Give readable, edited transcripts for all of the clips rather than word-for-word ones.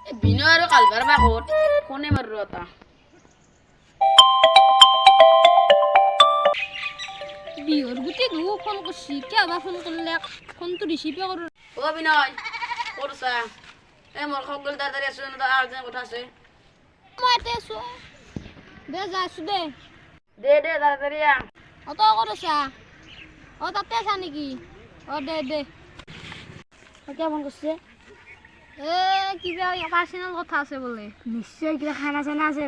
Bino আৰু কালবাৰ বা ক'ত কোনে মাৰো এটা বিহৰ গুটি গো ফোন কৰছি কিয় বা ফোন কৰলে ফোনটো ৰিচিভ কৰো অ বিনয় ক'ত আছা মোৰ খগল দাদাৰি আছো না আৰ্জেন্ট কথা আছে মই এতে আছো দে যাইছো দে দাদাৰি আ অ তই ক'ত আছা অ তাতে আছা নেকি অ দে কিয় ফোন কৰিছে কিবা পাৰ্চনেল কথা আছে বোলে নিশ্চয় কিবা খানা চানা আছে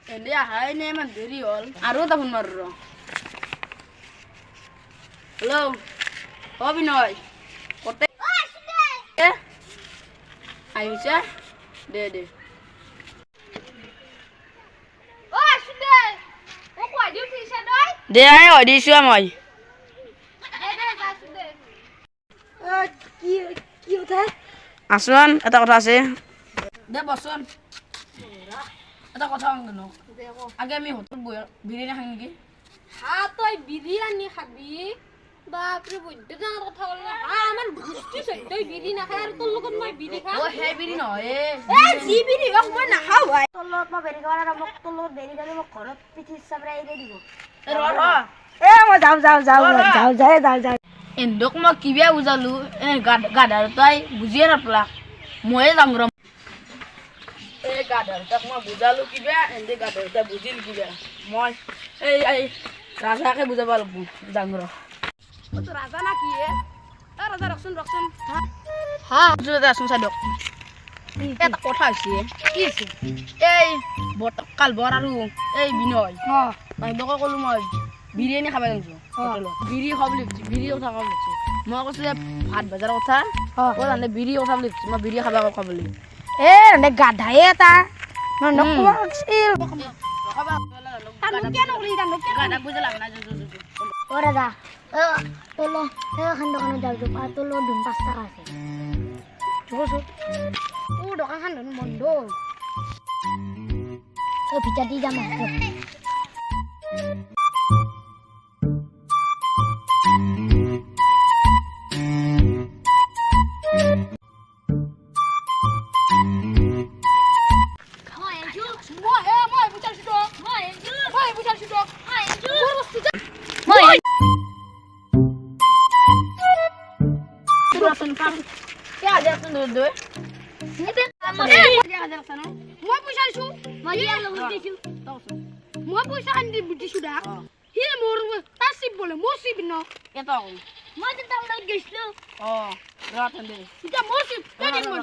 এনে আহাই নে ইমান দেৰি হ'ল আৰু এটা ফোন মাৰো হেল্ল' অ বিনয় কতে আহিছে দে দিছো মই আছোন এটা কথা আছে দে বচোন এটা কথা কওঁ আগে আমি হোটেল বিৰিয়ানী খাম নেকি তই বিৰিয়ানী খাবি বাপৰে বৈদ্য ডাঙৰ কথা ক'লে আমাৰ গুষ্টি তই বিৰি নাখায় আৰু তোৰ লগত মই বিৰি খাম সেই বিৰি নহয় যি বিৰি হওক মই নাখাওঁ ভাই তোৰ লগত মই বেৰি খাব আৰু মোক তোৰ লগত বেৰি খালে মোক ঘৰত পিঠি চাবৰাই এৰি দিব মই যাওঁ এন্দক মই কিবা বুজালো গাধাৰ তই বুজিয়ে নাপলা ময়ে যাম ৰ এই গাধাৰ তাক মই বুজালো কিবা এন্দে গাধাৰ তই বুজিল কিবা মই এই ৰাজাকে বুজাব লাগিব যাম ৰ ৰাজা না কি ৰাজা ৰকচোন আছোন চাই দিয়ক এটা কথা হৈছে কি হৈছে এই কালবৰ আৰু এই বিনয় তাইকে ক'লো মই বিৰিয়ানী খাব লাগিছো বিৰি খাব লাগিছে বিৰি কথা খাব লাগিছে মই কৈছো যে ভাত ভজাৰ কথা বিৰি কথা বুলি মই বিৰি খাব বুলি গাধাই এটা দোকানখন বন্ধ ভিতৰত দি যাম মই পইচা দিছো মই পইচা খান্দি দিছো দা সি মোৰ তাৰ চিপ বোলে মোৰ চিপ ন এটা মই যে তাৰ লগত গৈছিলো ৰাতন্দে এতিয়া মোৰ চিপ তই দিম মই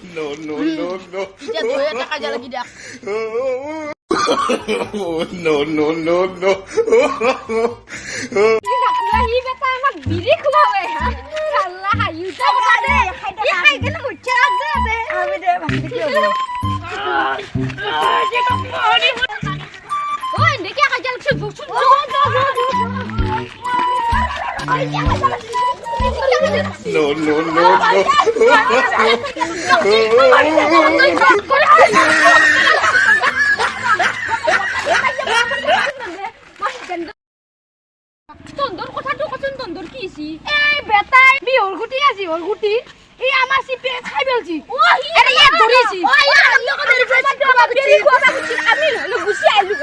No. Ya tuh ya tak aja lagi dah. No. Tidak lagi kata anak biri kumawe ha. Allah hayu tak ada. Ya kai kena muncul be. Abi deh masih kecil. Oh, ini kayak kajal sebuk. No. তন্দর কথাটো কচোন তন্দর কি ছি এই বেটাই বিহর গুটি আজি হল গুটি এই আমার সিপে খাই বেলছি আরে ইয়া ধরিছি লোক ধরি বেরি কোয়া গুটি আমি হলো গুছি আইলু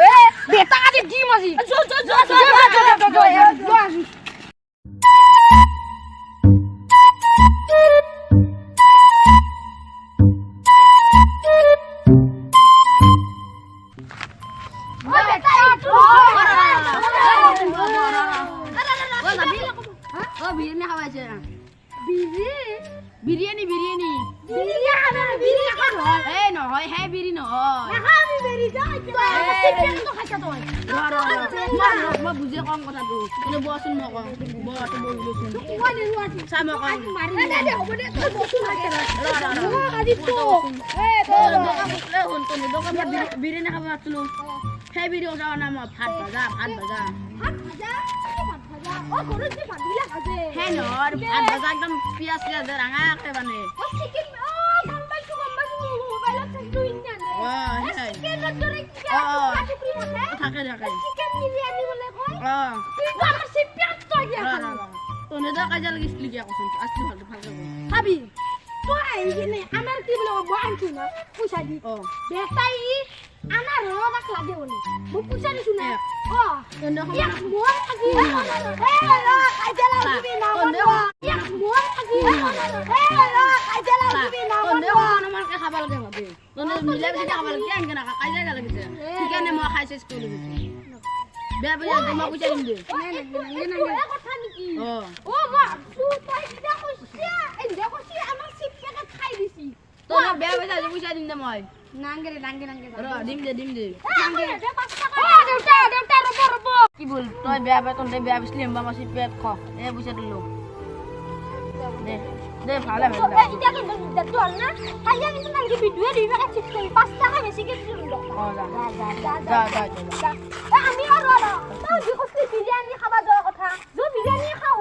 বেটা আজি ডিম আজি Biryani. Biryani. Eh, no, hey biryani no. আমি বেৰি যা চিপেটো খাইছা তই মই বুজি কম কথাটো কিন্তু বচোন মই কওঁ বটো বহিলোচোন চা মই কওঁ দে হ'ব দে তই বস্তু লাগে বিৰিয়ানী খাব মাতিলো সেই বিৰিয়ানী যাওঁ না মই ভাত ভাজা অ ঘৰত যে ভাতবিলাক আছে সেই নহয় ভাত ভাজা একদম পিয়াজ চিয়াজ ৰাঙাকে মানে অ চিকেন অ গম পাইছো মোবাইলত চাইছো ইন্টাৰনেট সেই চিকেনৰ দৰে থাকে চিকেন বিৰিয়ানী বলে কয় আমাৰ চিপেট তই তনে দা কাজা লাগিছিল কি আকচোন আসলি ভালকে খাবি তই আহি কিনে আমাৰ কি বলে মই আনছো না পইচা দি বেটাই আমাৰ ৰবাক লাগে বলে মই পইচা দিছো না তনে ইয়া মোৰ আজি কাজা লাগিবি না ইয়া মোৰ আজি কাজা লাগিবি না তনে মালকে খাব লাগে ভাবে তনে মিলাই মিলাই খাব লাগে কেন কেন কাজা লাগিছে ঠিকানে মই খাই শেষ কৰি দিছো বেয়া বেয়া মই পইচা দিম দে কথা নেকি ও মা তই কিটা কইছিস এই দেখছি আমার চিপেট খাই দিছি তোরা বেয়া বেয়া পইচা দিম দে মই নাঙ্গে র দিম দে নাঙ্গে দে 5 টাকা দেউতা রব কি বল তুই বেয়া বেয়া তোর বেয়া বিসলি আমার চিপেট খ এ পয়সা দিলো দে ভালো এটা কিন্তু তোর না কালি আমি নাঙ্গে ভিডিও দিবা চিপ করি 5 টাকা বেশি কে দিল যা আমি আর তুই কইছিস বিরিয়ানি খাবা যাওয়ার কথা বিরিয়ানি খাও